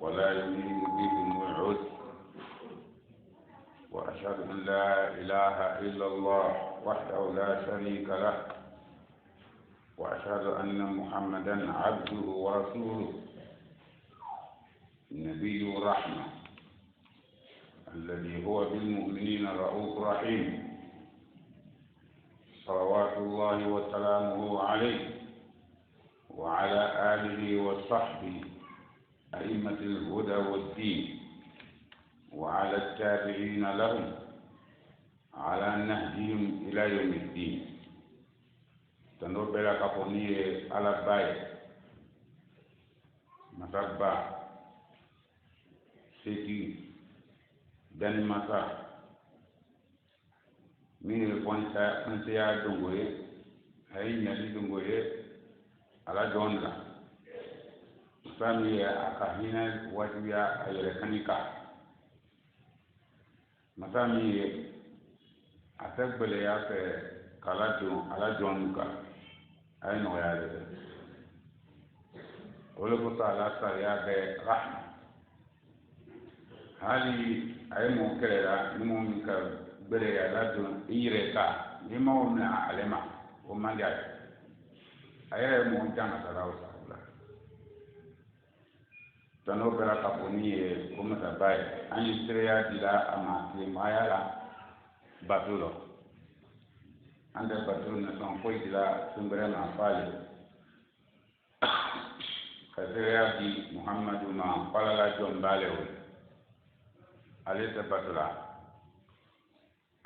ولا يريد بهم العسر وأشهد أن لا إله إلا الله وحده لا شريك له وأشهد أن محمدا عبده ورسوله النبي الرحمة الذي هو بالمؤمنين رؤوف رحيم صلوات الله وسلامه عليه وعلى آله وصحبه أئمة الهدى والدين وعلى التابعين لهم على نهجهم إلى يوم الدين تنوبلا كفونية على باي مسابة سيكي داني مسا من الفنسيا دونغوي هاي نيالي دونغوي على جونلا مسامي أكاهينا واتبيا أيركانيكا مسامي أتقبل ياك كالاجون على جونكا أي نويا ولكن على سرياك رحمة هذه أي مكررة نمومك بريا لازم إيركا لما من علما وما جاي أي مونجانا تراوسا تنوبلا كابونية ومتباي أن يسريا دلا أما كلمايا لا باتولو عند باتولو نسون كوي دلا سنبرنا فالي كسريا دي محمد ما قال لا جون باليو عليه باتولا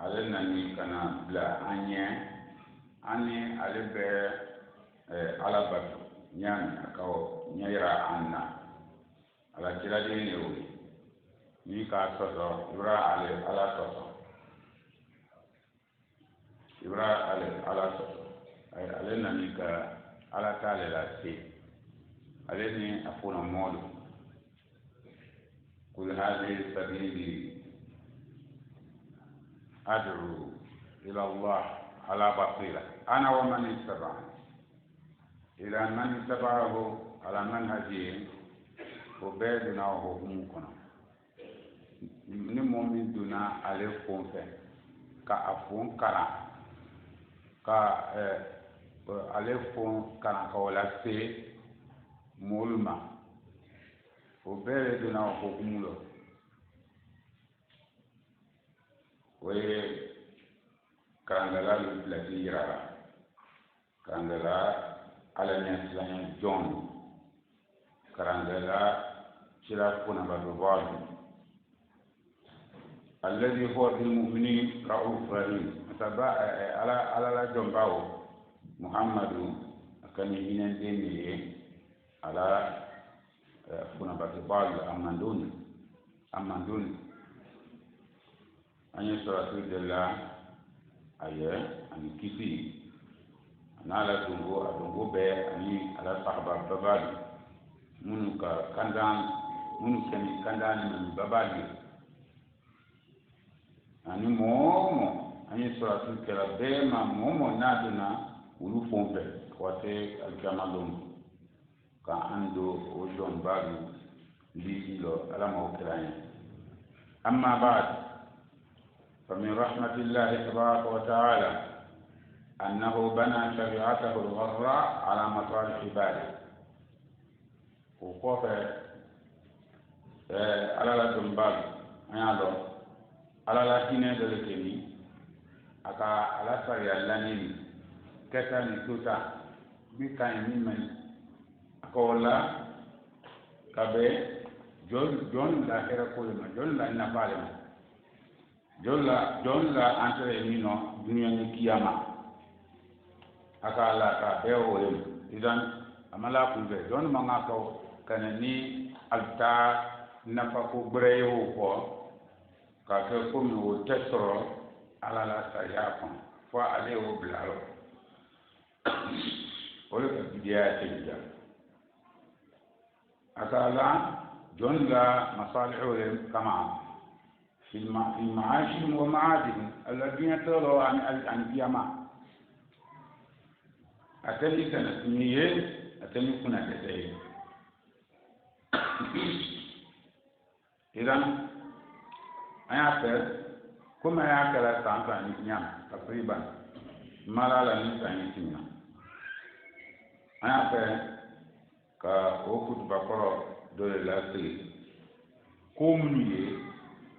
عليه نني كنا بلا أني عليه ب على باتو نيان أكاو نيرا أنا ala kila dini wuli ni ka soso ibra ale ala soso ibra ale ala soso ay ale nani ka ala tale la si ale ni afuna modu kul hadhihi sabili ad'u ila Allah ala basira ana wa man ittaba'ani ila man ittaba'ahu ala manhaji o bɛɛ donna o hukumu kɔnɔ ni mɔgɔ min donna ale fon fɛ ka a fon kalan ka ale fon kalan ka o lase mɔɔlu ma o bɛɛ de donna o hukumu la o ye karangala lati yira la karangala ala ɲɛ silamɛ jɔn karangala شرافنا بالرضوان الذي هو بالمؤمنين رؤوف رحيم تبع على لا جنبه محمد كان هنا ديني على كنا بالرضوان أمندون أن يسرع الله أيه أن كيسي أنا لا تنبو به أني على صحبة ببالي منك كندان munu kemi kandani mami babali ani momo ani suratu kala bema momo naduna ulu fombe wate alkamalum ka ando ojon balu lilo ala mawkrani amma ba'd فمن رحمة الله تبارك وتعالى أنه بنى شريعته الغراء على مصالح عباده وقف ala la dɔnnibaga an y'a dɔn ala la hinɛ dɔ de kɛ ni a ka ala sariya laɲini kɛta ni tuta min ka ɲi min man ɲi a ka o la ka bɛn jɔn la hɛrɛ ko de ma jɔn la nafa de ma jɔn la an tɛ min nɔ duniya ni kiyama a ka la ka bɛɛ o de ma sisan a ma la kun fɛ jɔn man ka ka na ni alita nafa ko gbɛrɛ ye o kɔ k'a kɛ komi o tɛ sɔrɔ ala la sariya kɔnɔ fo ale y'o bila yɔrɔ o de ka bidiya tɛ ja a ka la jɔn la masalihu ye kama في معاشهم ومعادهم الذين تروا عن القيامة أتني سنة سنية أتني كنا تسعي idan aya fer kuma ya kala tanta ni nyam takriban malala ni tani tinna aya fer ka o kutu bakoro dole la sili komnuye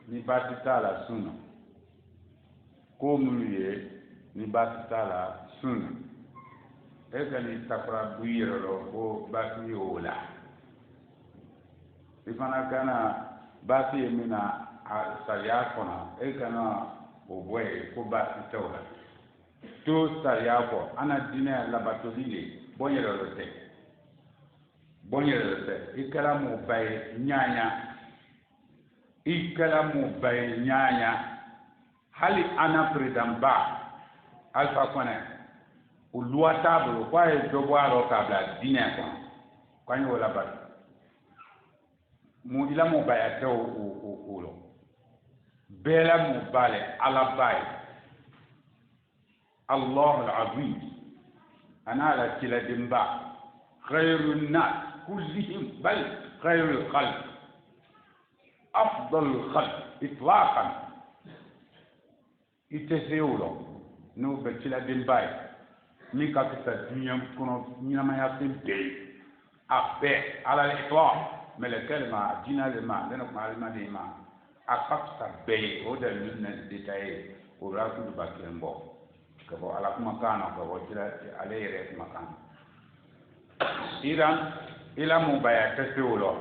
ni batita la sunna komnuye ni batita la sunna ekani takra buyero ko bati yola ifana kana bati mina sariya kona ekana obwe ko bati tawla to sariya ko ana dina la batolile bonyero lote ikala mo bay nyanya hali ana president ba alfa kona ulua tablo kwa jobwaro kabla dina kwa nyo la bat mu ila mo bay taw ulo bela mo bale ala bay Allah al-azim ana la kila dimba خير الناس كلهم بل خير الخلق أفضل الخلق إطلاقا يتسيولو نو بتشيلا ديمباي مي كاكتا دنيا كونو نيما ياسين بي أبي على الإطلاق ملكلمة جينا لما لنا معلومة لما أكاكتا بي هذا من الديتاي وراكو دباكين بو كبو على مكانه كبو تشيلا عليه ريت مكانه iran ila mo baya tese ulo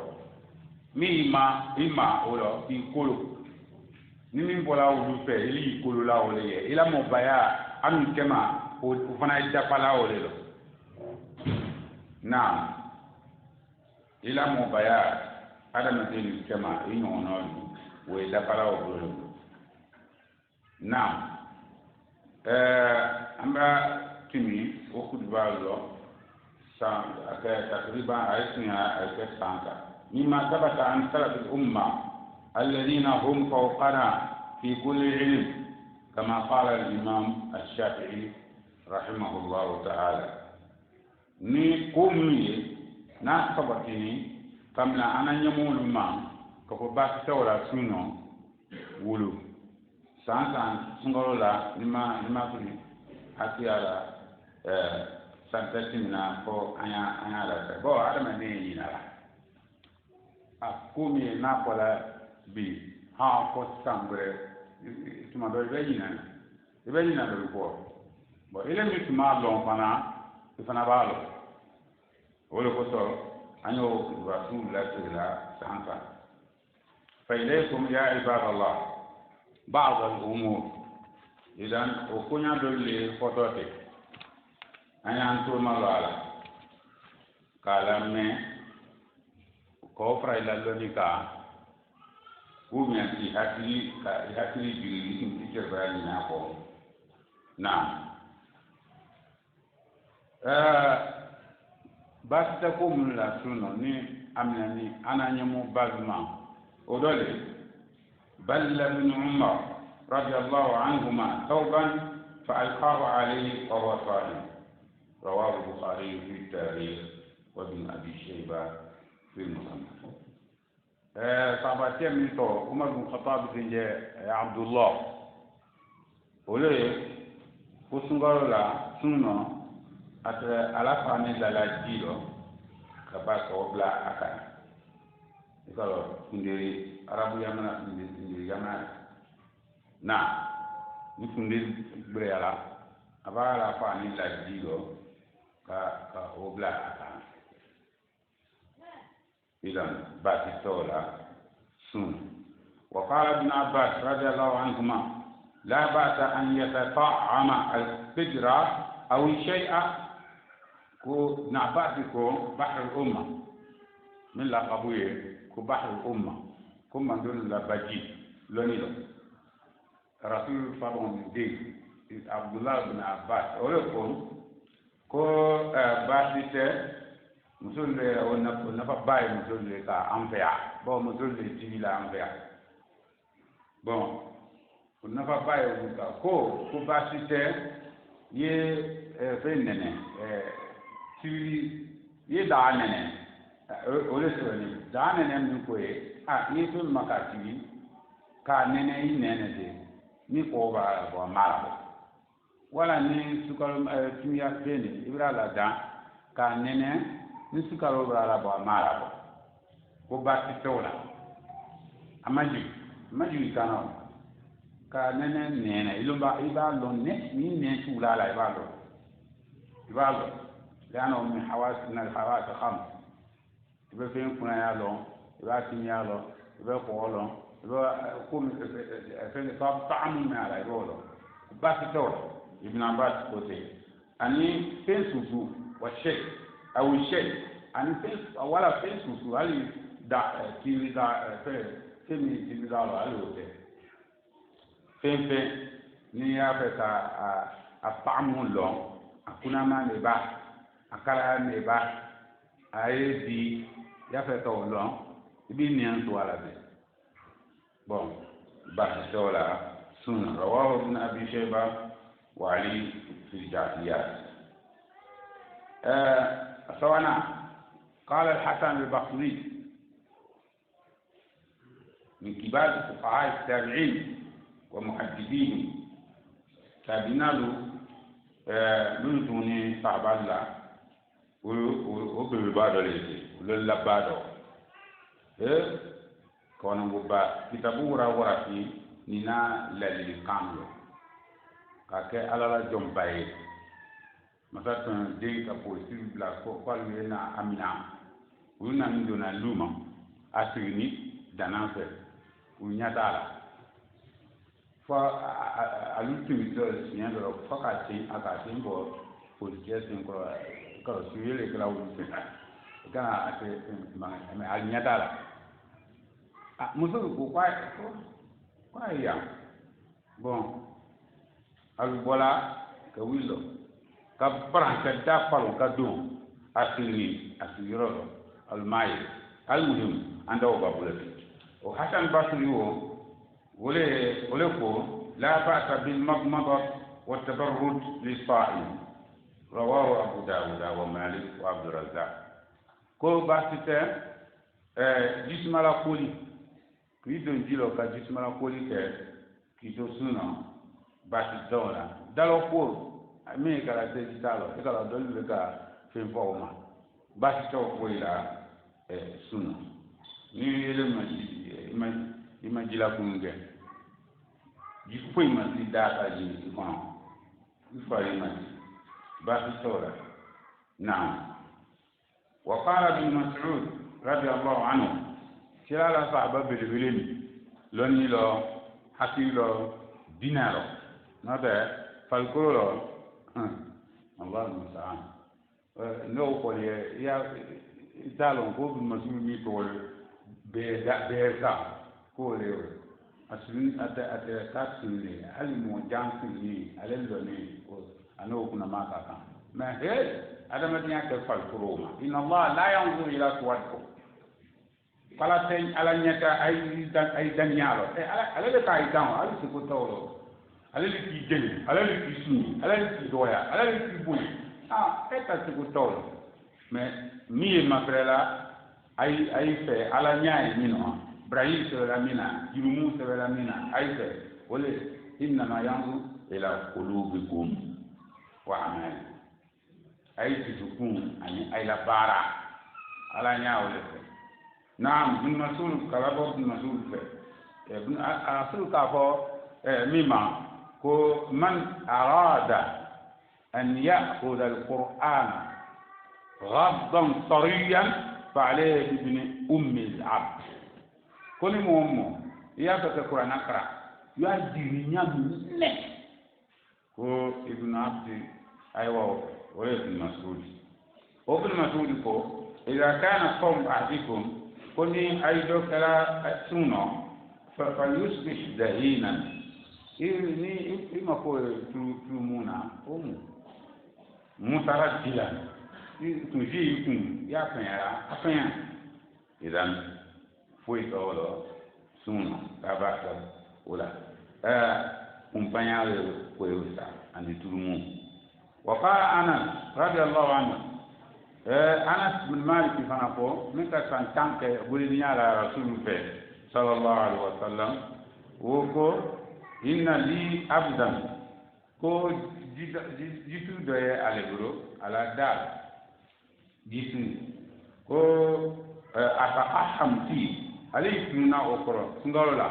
mi ima ulo ikolo ni min bola ulu pe ili ikolo la ole ye ila mo baya anu kema o fana japala ole lo na ila mo baya adama tin kema ino no we japala ole na amba kimi o kudwalo تقريبا عرفنا الكسانكا مما ثبت عن سلف الأمة الذين هم فوقنا في كل علم كما قال الإمام الشافعي رحمه الله تعالى ni kumye na sabatini kamla ana nyamulu ma ko ba tawra suno wulu sansan sungolola nima kuli asiala santatimna ko anya la bo adama ne yina la akumi na kola bi ha ko sangre tuma do be yina do ko bo ile mi tuma lon fana ba lo wala ko so anyo rasulullah sallallahu alaihi wasallam fa ilaykum ya ibadallah ba'd al-umur idan o kunya do le fotote ayan to malala kala me ko fra ila lonika ubia ti hatili biri ti kerba ni na ko na basta ko mun la suno ni amna ni ananyemu bazma odole balla ibn umar radiyallahu anhuma thawban fa alqahu alayhi wa huwa sa'im رواه البخاري في التاريخ وابن أبي شيبة في المصنف. صحابتي من تو عمر بن الخطاب بن عبد الله ولي وسنغارو لا سنو أت على فاني لا جيلو كبا كوبلا أكا يقولوا كندي عربو يمنا كندي يمنا نا نكندي بريالا أبا على فاني لا جيلو ka obla aka idan bati tola sun wa qala ibn abbas radiyallahu anhuma la ba'sa an yatata'ama al-fidra aw shay'a ko nabati ko bahr al-umma min la qabuye ko bahr al-umma ko mandul la baji lonilo rasul fadon de abdullah ibn abbas o ko basite musulle on fa bay musulle ka amfea bon musulle tibila amfea bon on fa bay ko basite ye fenene tibili ye da nene ole soni dane ne mi ko e ni tul makati ka nene yi nene de ni ko ba ba mara wala ni sukaro tuya bene ibra la da ka nene ni sukaro bra la ba mara ko ba ti tola amaji kana ka nene nene ilumba iba lo ne ni ne tula la iba lo لأنه من حواسنا الحواس خمس يبقى فين كنا يالو يبقى تيم يالو يبقى قولو يبقى كم فين طعم ما على يقولو بس تقول ابن عباس قلت أني فين سوسو والشيء أو الشيء أني فين ولا فين سوسو هل دا تيم دا فين تيم دا لا هل هو فين نيا فتا الطعم لون أكون ما نبا akara neba aye di ya fe to lo ibi ni an to ala be bon ba to la sun rawahu ibn abi shayba wa ali fi al-jahiliyat sawana قال الحسن البصري من كبار فقهاء التابعين ومحدثين تابعين له من دون صحابه الله o bebe ba dɔ le le la ba dɔ kɔnɔngo ba kitabu wura fi ni na lalili kan lo ka kɛ ala la jɔnba ye masa tɔn den ka polisi bila ko k'ale ye na amina olu na min donna lu ma a sigi ni danan fɛ u ɲɛ t'a la fɔ alu tun bɛ dɔ siɲɛ dɔ fɔ k'a sen bɔ polisiyɛ sen kɔrɔ kalo suyele kala wulu kana ate me alnyata la muso ko kwa ya bon alu bola ka wilo ka branca da palo ka don asiri yoro al mai al muhim anda o babulati o hasan basri wo wole ko la ba'sa bil madmadat wa tabarrud lis sa'im رواه أبو داود ومالك وعبد الرزاق كو باسيته جسم على كولي كيدون جيلو كا جسم على كولي كيدو سونا باسيته ولا دالو كو مي كلا تيتالو كلا دولو كا فين فوما باسيته كولي لا سونا ni ele ma jila kunge jikko ma di data ji ko ifari ma باب السورة نعم وقال ابن مسعود رضي الله عنه خلال صحابة بالبلين لوني لو حكي لو دينارو نبى فالكولو الله المستعان نو قول يا دالون كوب مسعود ميتول بيركا كولو أسلين أتى كاسلين هل مو جانسلين هل لوني أنو كنا ما كان ما هي هذا ما تنيا كفال كروما إن الله لا ينظر إلى صوركم فلا تين على نيكا أي دنيالو على اللي كايدان على اللي سكوتولو على اللي كيجني على اللي كيسوني على اللي كيدويا على اللي كيبولي إتا سكوتولو ما مية ما فرلا أي في على نياي منو إبراهيم سولا منا يرمو سولا منا أي في ولا إنما ينظر إلى قلوبكم وعمل أي تكون أي لا بارا على نياول نعم ابن مسعود كلام ابن مسعود ابن أصل كافو مما كو من أراد أن يأخذ القرآن غضا طريا فعليه ابن العبد كل مهم يأخذ القرآن أقرأ يأجري نعم ko ibn abdi aywa wala ibn mas'ud ابن مسعود ko idha kana qawm ahdikum kuni aido kala suno fa yusbih dahinan ini ima ko tumuna mutaraddilan tuji kun ya fanya afanya idan foi tolo suno tabaka wala kumpanyale kweusa aniturumu وقال أنس رضي الله عنه Anas bin Malik fana ko min ka san tanke bulini ala rasul fe sallallahu alaihi wasallam wo ko inna li abdan ko jitu doye ale buro ala dal jitu ko ata aham fi ali tunna okoro ngalola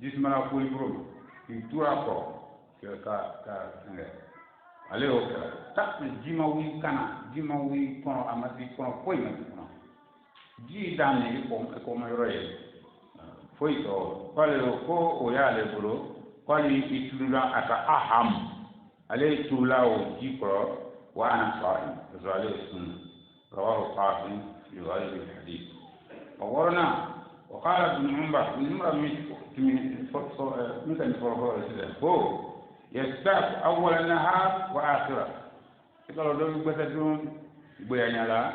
jismana ko buro ki tura ko ka nge ale o kala tak jimawi kana jimawi kono amati kono foy ma kono ji dane ko ma roye foy to pale ko o ya le buro kwali itulula ata aham ale tula o jikro wa ana sa'im zalil sun rawahu qasim fi ghaib al hadith وورنا وقال ابن عمر من كان يفرقوا هو يستاق أول النهار وآخره قالوا دول بتدون بيانيلا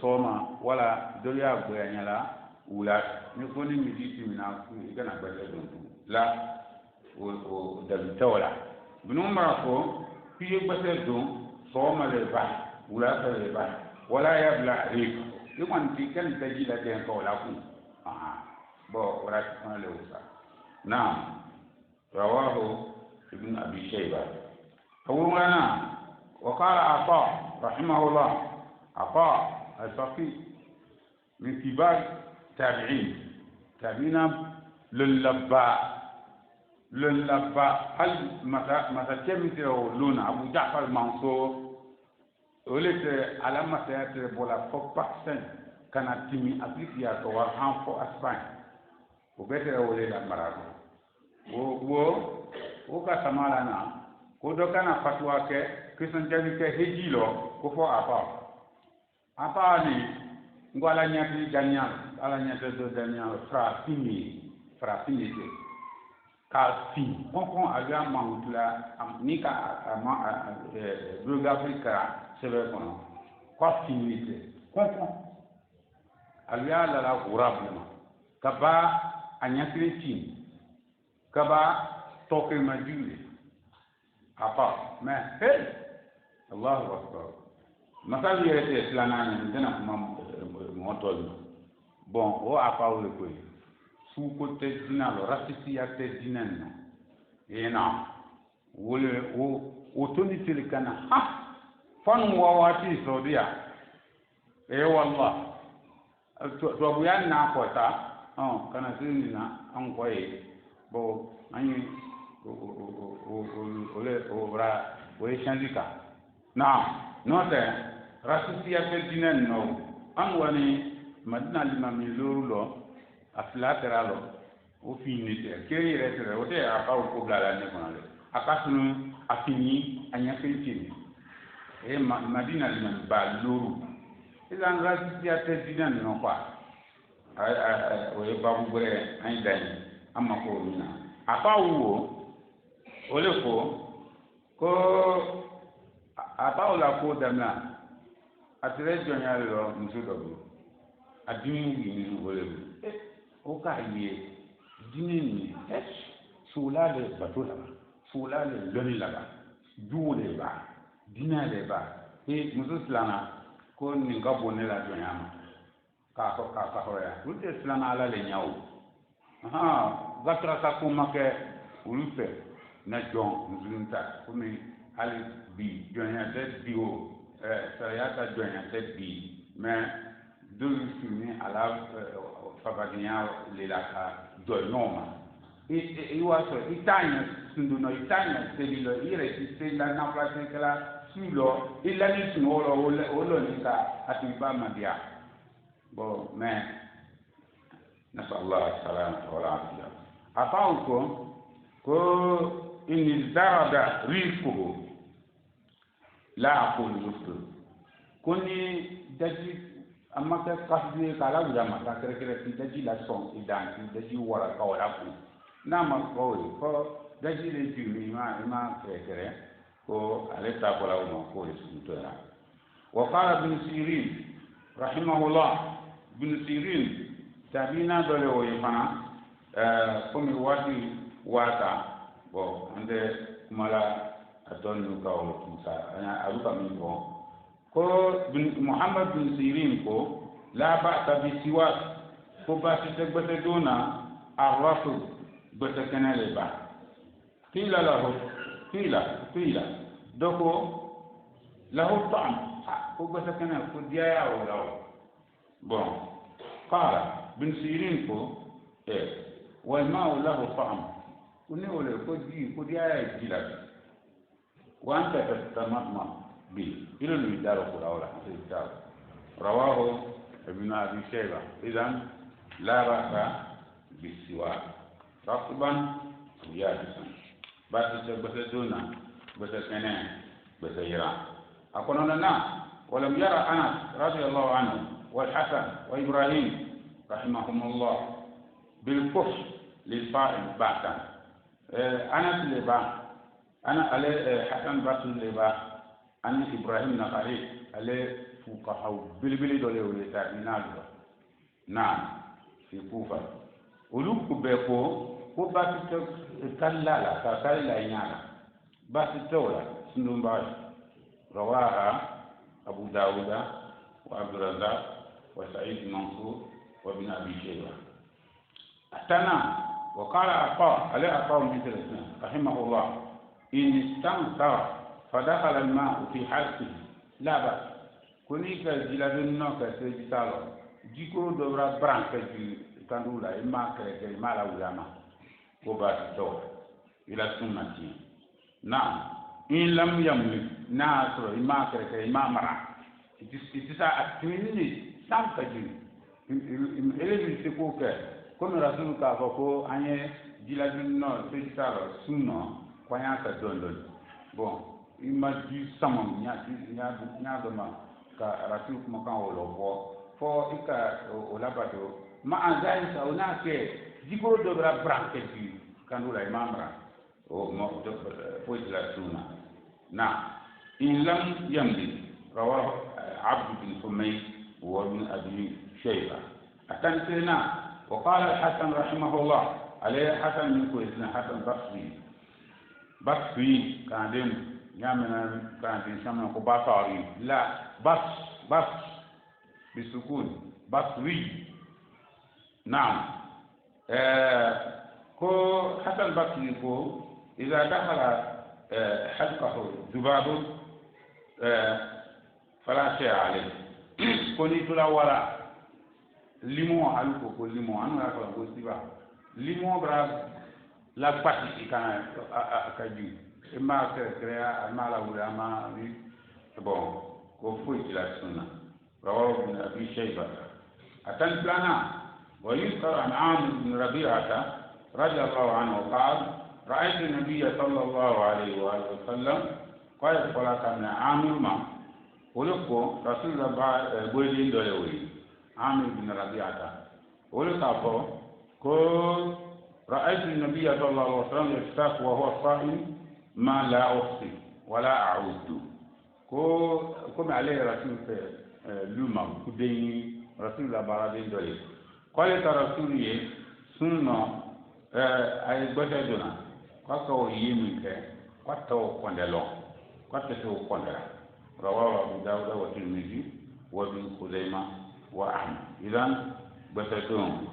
صوما ولا دوليا بيانيلا ولا نكون مجيء من أكو كنا بتدون لا ودلتولا ابن عمر أقول في بتدون صوما لبا ولا لبا ولا يبلع ريق يوم في كان تجيلا كان كولاكم بو ولا تكون له نعم رواه ابن أبي شيبة أولنا وقال عطاء رحمه الله عطاء الفقيه من كبار تابعين للباء هل متى كم لون أبو جعفر المنصور ولت على ما سيأتي بولا فوقسن كانت تيمي أبليكيا توا هم فو أسبان وبيتر ولد مرادو wo ka samala na ko do kana fatwa ke kisan jabi ke hejilo ko fo apa ni ngwala nyati daniel ala nyati do daniel fra fini de ka fi kon aga mangula ni ka do afrika sebe kono ko fini de kon ala la urabuma kaba anyati tin kaba توقي مجيء عطاء ما هل الله أكبر مثلا يرتي إسلامنا عندنا موتول bon o عطاء لكوي سو كوتي دينا لو راسيسي أكتي دينا هنا ولا وتوني تلكنا ها فن وواتي سعودية إيه والله توبيان ناقوتا كان سيدنا أنقوي bo ani ole obra we shandika na note rasisi ya pedinen no anwani madina limami loro aflatera lo o finite keri retere o te aka o blala ne konale akasunu afini anya fitini madina limami ba loro ilan rasisi ya pedinen no kwa o e babu bre ai dani ama ko mina apa wo ole ko apa ola ko damna atire jonya lo musu dogo adini ni ole o ka ye dini ni sula le batola sula le loni laba juule ba dina le ba musu slana ko ni ngabo ne la jonya ma ka hoya ulte slana ala le nyawo gatra ka kuma ke ulufe na jon nzunta kumi ali bi jonya te bio sayata jonya te bi mais dulu fini ala fabadinya lelaka do noma i waso itanya sunduno itanya selilo ire sila na place kala sulo ilani sunolo olo nika atiba madia bo mais نسأل الله السلامة والعافية أعطاكم إن ازدرد رزقه لا أقول يفطر كوني دجي أما كقصدي كلا ولا ما كركرة في دجي لا صون إدان في دجي ورا كولا كون نعم كوي دجي لجيمي ما كركرة كو على تاكلا وما كوي سنتورا وقال ابن سيرين رحمه الله ابن سيرين tabina dole o yefana komi wata bo ande mala atonu ka o tusa ana aruka mi bo ko Muhammad bin Sirin ko la ba'sa bi siwak ko ba ti tagbata dona arrafu bata kana le ba qila lahu qila doko lahu ta'am ko bata kana ko diaya wala bon qala bin Sirin ko wal ma'u lahu ta'am kuni wala ko diaya jila wa anta tatamma به إلى المدار الأولى رواه ابن أبي شيبة إذن لا بأس بالسواك رطبا ويابسا بس دونا بس كنان بس يرى أقول لنا ولم يرى أنس رضي الله عنه والحسن وإبراهيم رحمهم الله بالكفر للصائم بعدا أنس لبا أنا على حسن بس لبا ani Ibrahim Nakhai ale fuqaha bilbili dole wole ta inalu na fi Kufa ulu kube ko ba ti kallala ka kala nyala ba ti tola sundumba rawaha Abu Dawud wa Abdul Razzaq wa Sa'id Mansur wa ibn Abi Shayba atana wa qala Aqa مثل رحمه الله إن استنكر فدخل الماء في حلقه لا بأس كوني كجلادن نوكا سيجتالو جيكو دورا برانكا جي كاندولا إما كريكي ما لا وياما كوبا تو إلى سنتي نعم إن لم يملك ناصر إما كريكي إما مرا إتسا أتمني سامكا جي إلي سيكوكا كون رسول كافوكو أني جلادن نو سيجتالو سنو كوانيا كدون bon ima di samam nya do ma ka rasul kuma kan wolo fo ika o labato ma anzai sa ona ke digo do bra branke di kanula imamra o mo do fo la sunna na in lam yamli rawahu abd bin humayd wa ibn abi shayba akan sena wa qala al-hasan rahimahullah alayhi hasan min ko isna hasan basri kan dem يعمل كان يسمى بصري لا بس بالسكون بصري نعم كو حتى البصري كو إذا دخل حلقه ذباب فلا شيء عليه كوني تلا ولا ليمو علوكو كو ليمو أنا أقول لك سيبا ليمو برا لا باتي كان أكاجي إما كريا ما لا ولا ما bon كوفوي إلى السنة رواه ابن أبي شيبة أتن لنا ويذكر عن عامر بن ربيعة رضي الله عنه قال رأيت النبي صلى الله عليه وآله وسلم قال فلك من عامر ما ولكو رسول الله بولين دولوي عامر بن ربيعة ولكو قال رأيت النبي صلى الله عليه وسلم يستاق وهو صائم ما لا أحصي ولا أعود كم عليه رسول لما كدين رسول الله بارادين دولي قال رسول سنة أي بجدنا كاكو يمينك كاتو كوندلون كاتو كوندلا رواه أبو داود والترمذي وابن خزيمة وأحمد إذن بجدون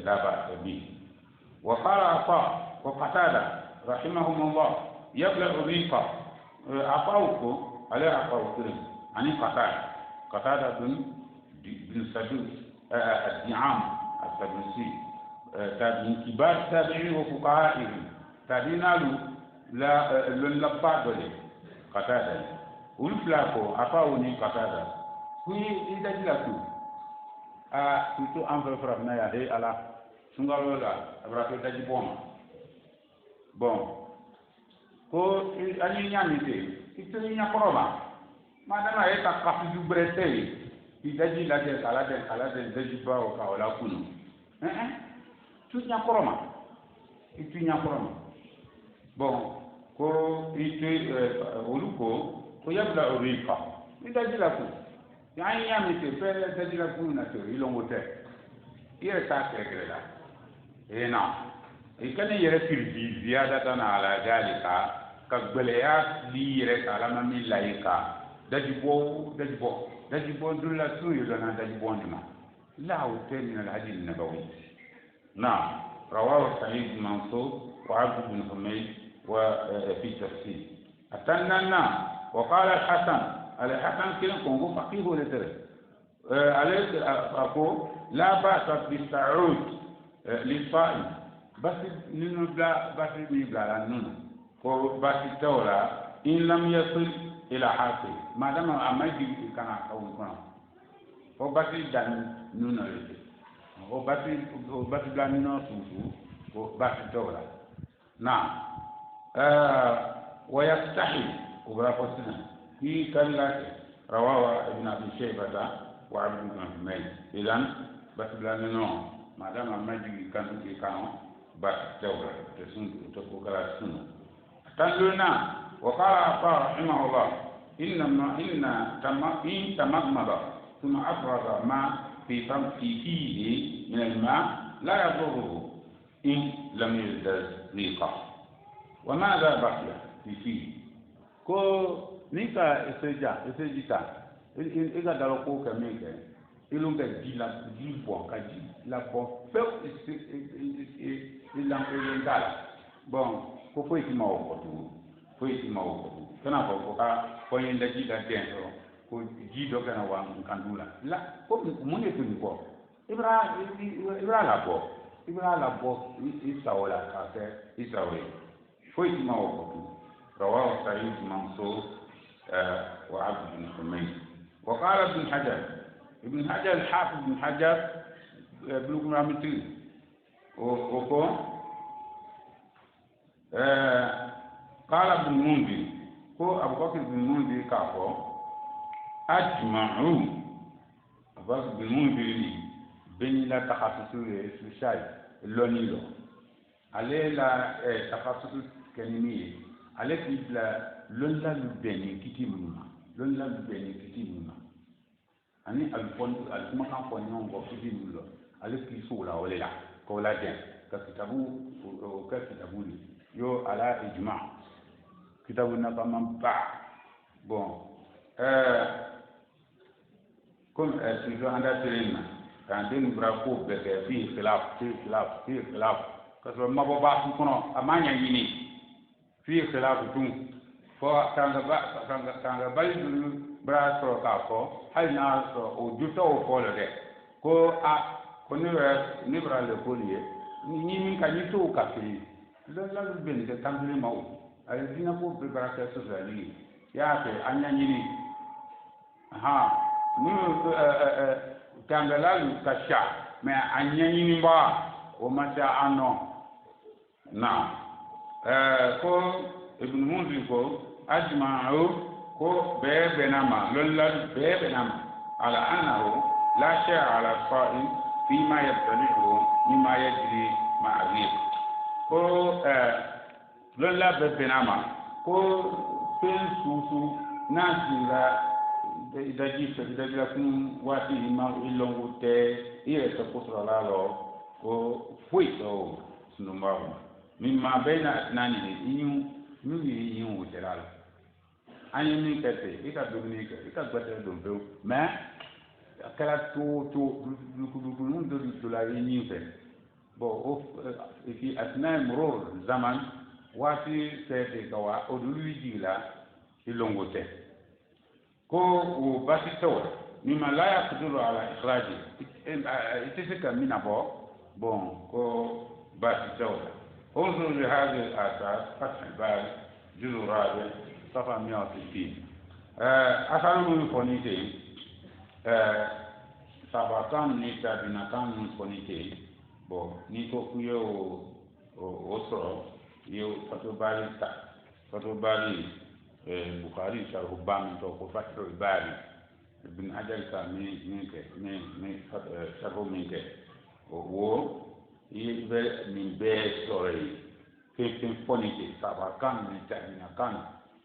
لا بأس به وقال عطاء وقتادة رحمهم الله يبلغ ريقا عطاؤكم عليه عطاؤكم يعني قتادة بن سدوس الدعام السدوسي من كبار التابعين وفقهائهم تابعين لا لنلقى دولي قتادة ولفلاكو عطاؤني قتادة كوي إذا جلتو surtout en fait frapna ya de ala sungalo la abrato daji bon ko ani nyamite itu nya koroma madama e ka kafi du brete i daji la de kala de daji ba o ka wala kunu tu nya koroma itu nya koroma bon ko itu oluko ko yabla orika i daji la ku yani nyamite pe daji la ku na to ilongote ire ta kregela na ikane yere firdi ziyadatan ala dalika ka gbeleya li yere kala ma min laika دجبو دول سوي لنا دجبو نما لا وتين من الحديث النبوي نعم رواه سعيد بن منصور وعبد بن حميد وفي تفسير أتننا وقال الحسن كلام كونغو فقيه ولا ترى عليه أقول لا بأس بالسعود للصائم بس نبلا بس نبلا لنون بس الدولة إن لم يصل إلى حاصل ما دام أمجد كان أقول كنا بس دان نون عليه بس دان نون سوسو بس الدولة نعم ويستحي وبرافوسنا في كلمة رواه ابن أبي شيبة وعبد بن حميد إذن بس دان نون ما دام أمجد كان بس الدولة تسون كلا سنة تنلنا وقال عطاء رحمه الله إن تمضمض ثم أفرغ ما في فيه من الماء لا يضره إن لم يزداد ريقا وماذا بقي في فيه كو نيكا إسجيتا إذا داركو كميكا إلون كجيلا جيبون كجيلا بون فيو إلان إلان bon ko foyi ti ma wo ko kana ko ka ko yin da ji da den ko ji do kana wa kan dula la ko mun ne tuni ko ibra la bo isawala ka se isawe foyi ti ma wo ko rawahu sa'id mansur wa abd bin humayd wa qala ibn hajar al-hafiz ibn hajar ibn ramiti o قال ابن المنذر هو أبو بكر بن المنذر كافو أجمعوا أبو بكر بن المنذر بين لا تخصص الشاي اللونيلو عليه لا تخصص كلمية عليه كيبلا لون لا لبني كتير منما أني الفون الكمكان فونيون وكتير منه عليه كيسولا ولا لا كولا دين كتابو yo ala ijma kitabu na kama bon comme toujours anda terena quand den brako beke fi khilaf parce que mabo ba su kono amanya yini fi khilaf tun fo kanga bali du bra so ka ko hal na so o juto o ko le ko ko ni bra le polier ni min ka ni to ka fi la ben de tambili maw ay dina ko be baraka sociali ya ke anya nyini ni kangala kasha me anya nyini ba o ma sha ano na ko ibn munzir ko ajma'u ko be nama ala annahu la shay'a ala sa'im fima yabtalihu mimma yajri ma'a ko lola bebenama ko pen susu na sila idaji la kun wati ma ilongo te ile to kusura la lo ko fuito sunumbawo mimma baina nani inyu wutelala anyi mi kete ika domini ke ika gbete dombe mais akala to do la inyu fe bon et puis asna mror zaman wati sete kawa oduliji la ilongote ko o basito mima la yaqdiru ala ikhraji itisika minabo bon ko basito انظر لهذه الآثار فتح الباب جزء رابع صفحة 160 أثر من فونيتي سبعتان نيتا بنتان من فونيتي bon ni ko kuye o soro yo fato bari bukhari sharh bam to ko fato bari ibn hajar ka mi sharh mi ke wo yibe min be sore fin fonite sabakan ni tabina kan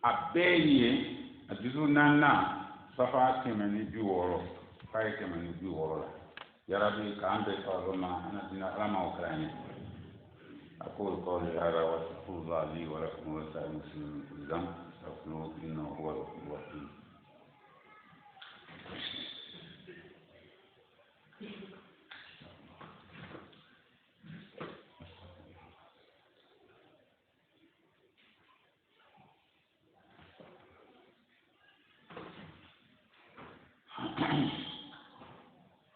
abeye ajuzu nana safa kemeni biworo kai kemeni biworo la يا ربي كأنت صارنا أنا دينا علما وكراني أقول قولي هذا واستغفر الله لي ولكم ولسائر المسلمين في الذنب استغفروه إنه هو الغفور الرحيم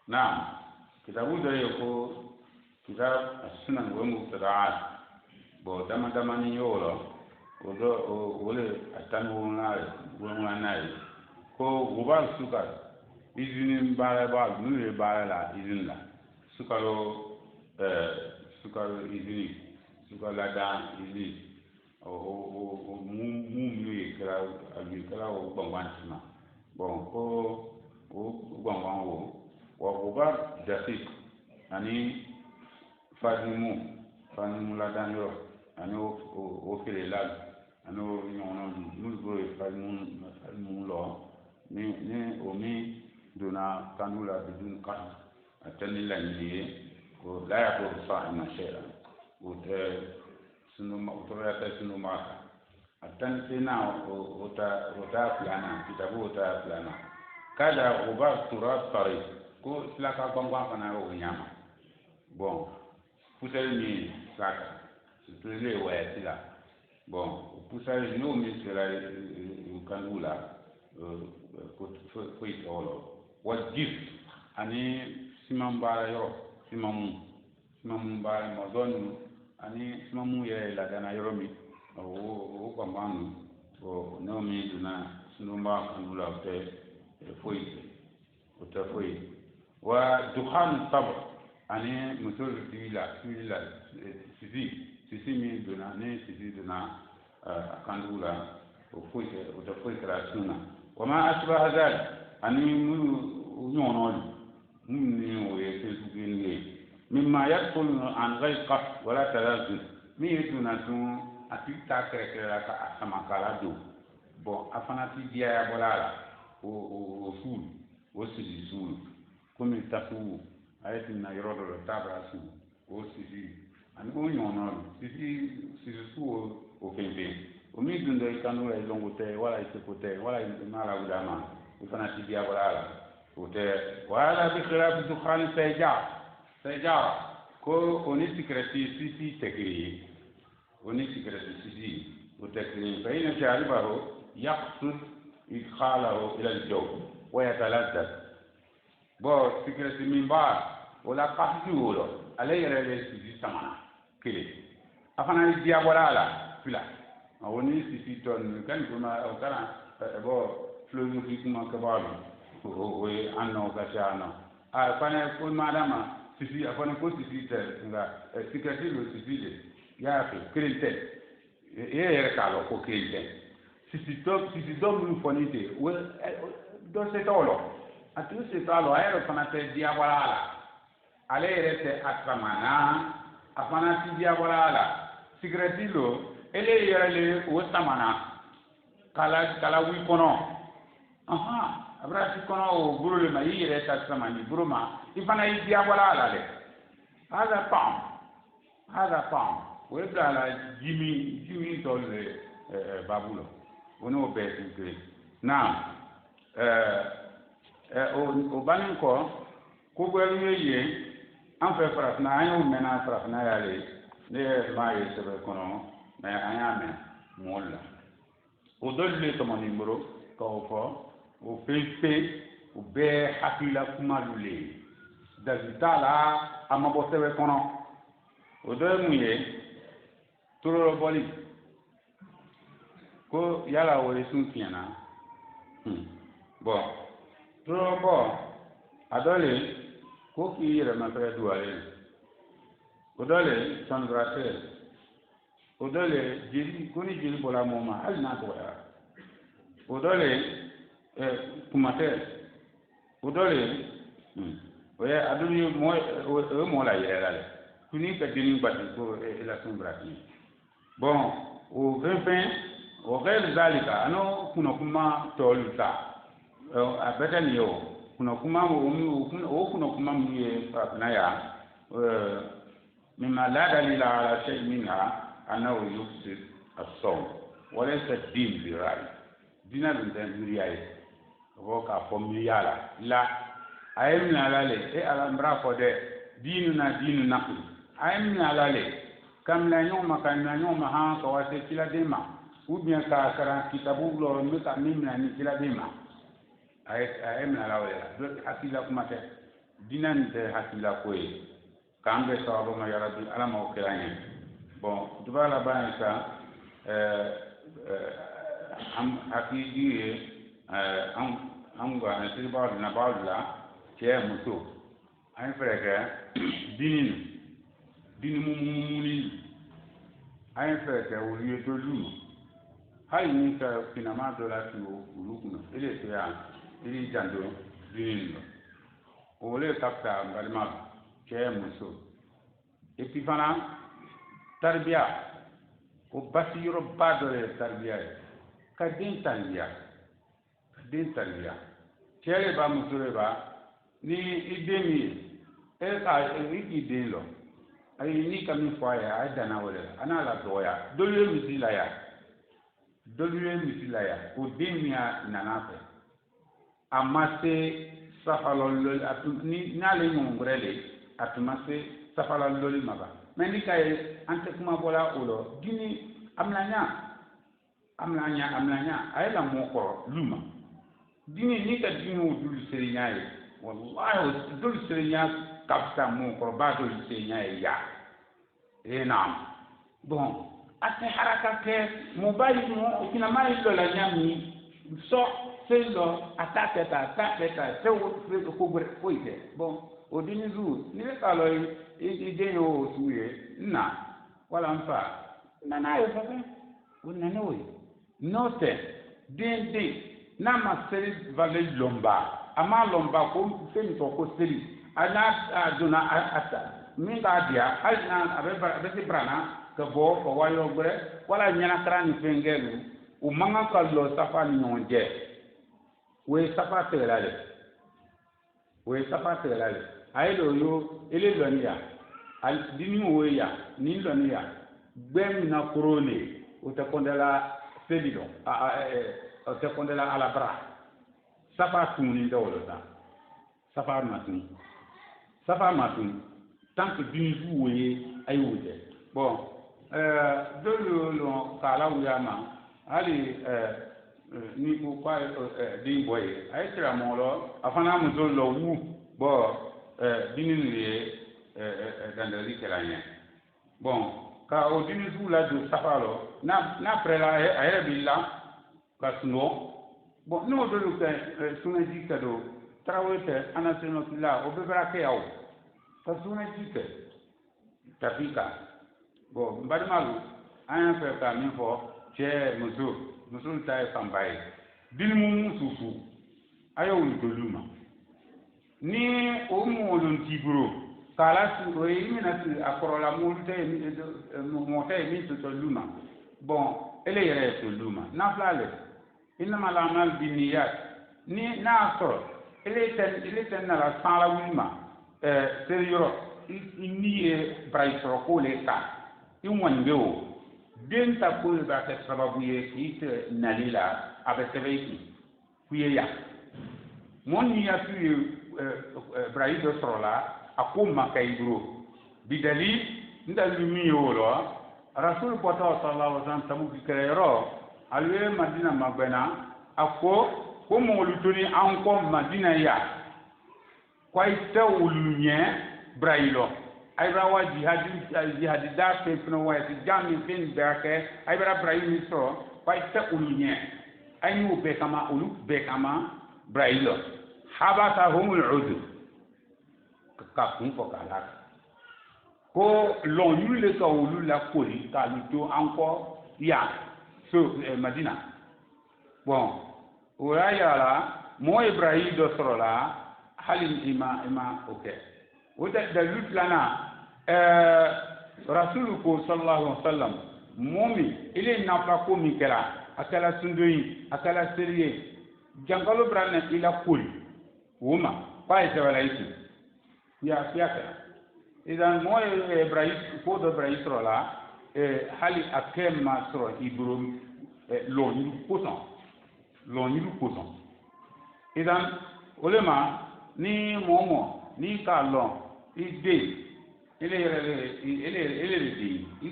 نعم كتابو ده يكو كتاب السنن والمبتدعات بو دما يولا ودو ولي أتنو ناي وناي كو غبار سكر إذن بارا نوري بارا لا إذن لا سكرو سكرو إذن سكر لا دان إذن o mu kala abi kala o bangwantima bon ko o bangwan wa gobar dafiq ani fadimu la danyo ani o fele la ani o nyono mulgo fadimu lo ni o mi dona kanula bidun kan atani la ni ko la ya ko fa na shera o sunuma utorata sunuma atan tena ota plana kitabu ota plana kada ubar turab tari ko silaka bangwa kana o nyama bon pusali ni saka tutule wayatila bon pusali no mi sera kanula ko itolo wajif ani simambara yo simambara modonu ani mamu ye la dana yoromi o kwambanu o nomi duna sunumba kanula te foi o te foi wa dukhan sabr ani mutul dila sisi mi duna ne sisi duna kanula o foi o te foi krasuna wa ma asbaha dhalik ani mu nyono mu o ye te مما يدخل عن غير قصد ولا تلازم مي يدونا دون أتيتا كركرا كأسمع كارادو بون أفناتي ديا بولالا o sul o sisi sul comme tafu ayetuna yorodo lo tabrasu o sisi ani o nyono sisi su o fembe o mi dundo ikanu e longote wala itekote wala mala udama ufanati dia bولالا o te wala bi khilaf dukhan سيجارة كو ونسكرتي سيسي تكري ونسكرتي سيسي وتكري فإن شاربه يقصد إدخاله إلى الجو ويتلذذ بو سكرتي من بعد ولا قصدي ولا عليه رأي سيسي سمعنا كلي أفنى الديا ولا لا فلا ونسكرتي تون كان كما أو كان بو فلوسي كما كبارو وأنه كشانه أفنى كل ما دام sisi afana ko sisi te nga sikati lo sisi de ya ke krinte ye ka lo ko krinte sisi do mu fonite we do se tolo atu se tolo aero fana te dia wala ale rete atramana afana ti dia wala sikati lo ele yele o samana kala wi kono aha abrasi kono o burule ma yire ta samani buruma ifana yidia wala ala le hada pam webra la jimi tole babulo ono betinke na o banin ko gwelu ye an fe farafna ayo mena farafna yale ne ma ye sebe kono me ayame molla o dolle to mon numéro ko fo o pepe o be hakila kuma lule dazitala amabo sebe kono o do muye toro boli ko yala o sun tiana bon toro bo adole ko ki yere ma pre duale o dole son grate o dole jiri ko ni jiri bola moma al na ko ya o dole kumate o dole oye aduni mo la yere la kuni ka dini bati ko la sombrati bon o vefin o gel zalika ano kuno kuma toluta abetani yo kuno kuma o kuno kuma mi na ya mimma la dalila ala shay minha annahu yufsid as-sawm wa laysa ad-din bi ra'i dina bin duriyaye ko ka fommi yala la ayemna lale e alambra ko de dinu naqli ayemna lale kam la nyoma kan na nyoma ha ko wate kila dema ou bien ka kara kitabu lo meta mimna ni kila dema ay mina la wala do hakila kuma te dinan te hakila koy kambe sababu ma ya rabbi ala ma kiranya bon dubala bani ka am hakiji am ga na tilba na bawla ke muso ay freke dinin mumuni ay freke wuri to lu hay ni ka finama do la tiwo ulukuna ele to ya ili jando dinin o le kapta ngalma ke muso et puis fana tarbiya o basiro badore tarbiya ka din tarbiya kele ba musore ba ni idemi e ka idin lo ay ni kam fo ya ay dana wala ana la doya dole misila ya o demia nanafe amase safalol atuni nale ngombrele atumase safalol maba mendi kay ante kuma bola ulo dini amlanya ay la moko luma dini ni ka dini dul serignay wallahi dul serignay kapta moko ba dul serignay ya enam bon ate haraka ke mobile mo kina mai lo la nyami so selo ataketa se ko gure ko ite bon o dini zu ni le kalo ide yo suye na wala mfa na yo fa ko na no note dende na maseri vale lomba ama lomba ko femi to ko seri ana aduna ata minga dia alna abe brana ka bo ko wayo gure wala nyana krani fengelu o manga kallo safa ni nyonje we safa telale ayelo yo ele lonia al dinu we ya ni lonia gbem na korone o te kondela selido o te kondela ala bra safa tuni dawlo ta safa matun tant que dinu we ayude bon dolo lo kala uyama ali ni ko kwa din boy ay tira molo afana mu lo wu bo dinin ye dandali kelanya bon ka o dinin su la do safalo na prela ay billa ka suno bon no dolo ka sunan di kado trawete anaseno kila o be brake yaw ka sunan di ke tafika bon mbadmalu an fe ka min fo che musul tay sambaye bil mu susu ayo wul doluma ni o mo lon tiburo kala su o yimina tu akorola mu tay mo tay min to luma bon ele yere to luma na flale inma la amal biniyat ni na so ele ten na la sala wulma seriyo ni braisro ko le ka inwanbe o den ta ko ba ta sababu ye ite nalila abesebeki kuye ya moni ya tu braido sorola akuma kaibro bidali ndalumi yoro rasul pota sallallahu alaihi wasallam tamu bikero alwe madina magbena akko ko mo lutuni anko madina ya kwa ite ulunye brailo aybrawa jihadi da fe fino wa ti jami fin berke aybra brahim so paita ulunye ayu be kama ulu be kama brailo habata humul ud ka kun ko kala ko lon yule ka ulu la koli ka luto anko ya so madina bon ora yala mo ibrahim do sorola halim ima okay wada dalut lana rasuluko sallallahu alaihi wasallam momi ile nafa ko mi kala akala sundoyi akala seriye jangalo brana ila kul wuma pai se wala iki ya fiaka idan mo ibrahim ko do ibrahim rola hali akem masro ibrum lo ni poson idan olema ni momo ni kalon ide ele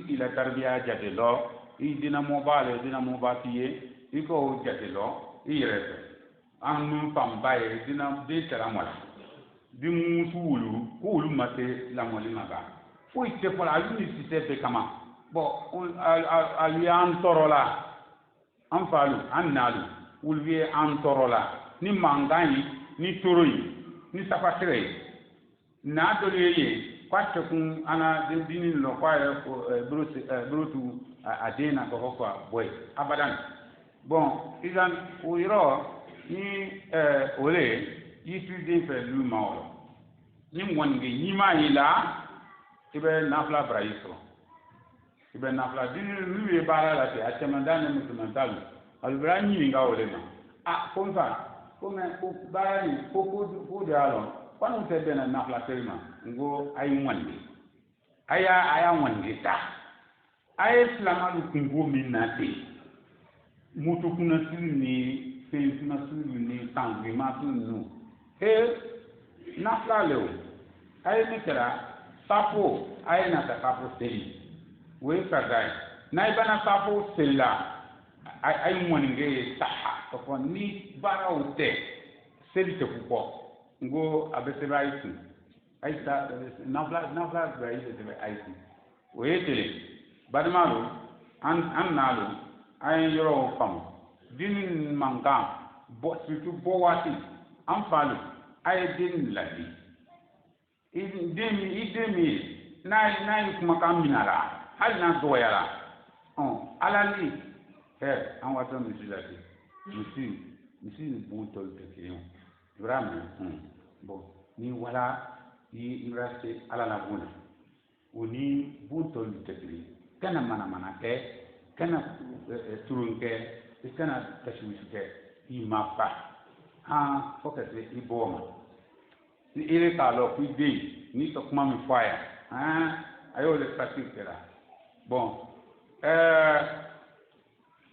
di la tarbiya jate lo dina mo bale dina mo batiye iko jate lo irete an nun fam baye dina de tara mola di musulu kulu mate la moli maga fo ite pour la l'unicité be kama bon alian torola an falu an nalu ulvi an torola ni mangani ni toroi ni sapatre na doleye kwatte kun ana dini lo kwa brutu adena ko ko boy abadan bon idan uiro ni ole yitu de fe lu maolo ni wonge ni ma ila ibe nafla braiso ibe nafla dini lu e bara la te atemandane mutumentalu albrani nga ole ma konfa kome ko bara ni ko de alon kwanu te bena nafla telma ngo ay wonde aya wonde ta ay islamalu kungo minate mutu kuna sini fe kuna sini tangri ma tunu nafla leo ay metera sapo ay na ta sapo seli we kadai na ibana sapo sella ay wonde saha ko ni bara ote seli te kuko ngo abeseba isu aisa nafla braise te aisi oyetele badmalo an nalo ay yoro fam din manga bo surtout bo wati an falu ay din ladi idemi na kuma kan minala hal na doyala alali an wato misilati misi bon tol te kiyon vraiment bon ni wala ni ibrahim ala la bona oni bunto litekli kana mana ke kana turunke kana tashwishke imafa fokate iboma ni ile ka lo ku de ni to kuma mi fire ayo le pratique là bon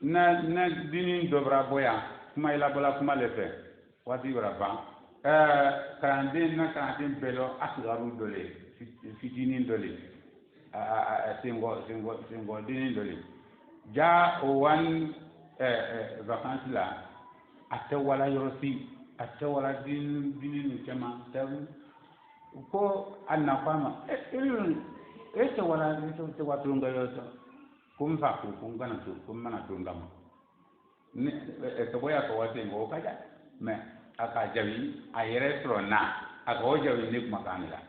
na dini dobra boya kuma ila bola kuma le fait wati baraba karandin belo asgaru dole fitinin dole singo dinin dole ja o wan vacances la atawala yorosi atawala dinin kema tabu ko anna fama ese wala ese watu ngayoso kumfa kungana tu kumana tu ngama ne boya ko wate ngo kaja mais aka jawi ayere trona aka jawi nik makanila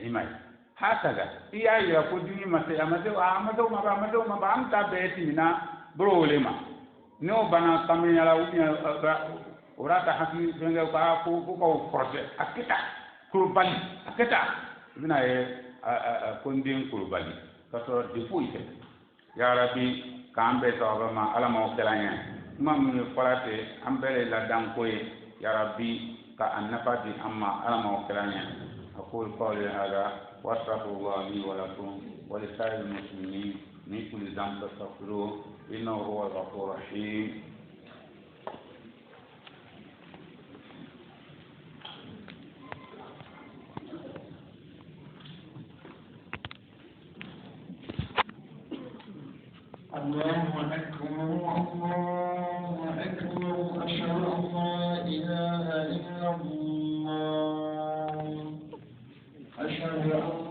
imai hakaza iya ya ko dini mase amade ma amta beti mina brolema no bana kaminya la unya urata haki benga ko forte akita kurbali akita bina kondin kurbali kaso defu ite ya rabbi kambe to ma ala mo kelanya mam farate ambele la dankoy ya rabbi ka annafati amma ala mo kelanya aqul qawli hada wa astaghfirullah li wa lakum wa li sa'il muslimin min kulli dhanbin fastaghfiruhu innahu huwal ghafurur rahim الله أكبر الله أكبر أشهد أن لا إله إلا الله أشهد أن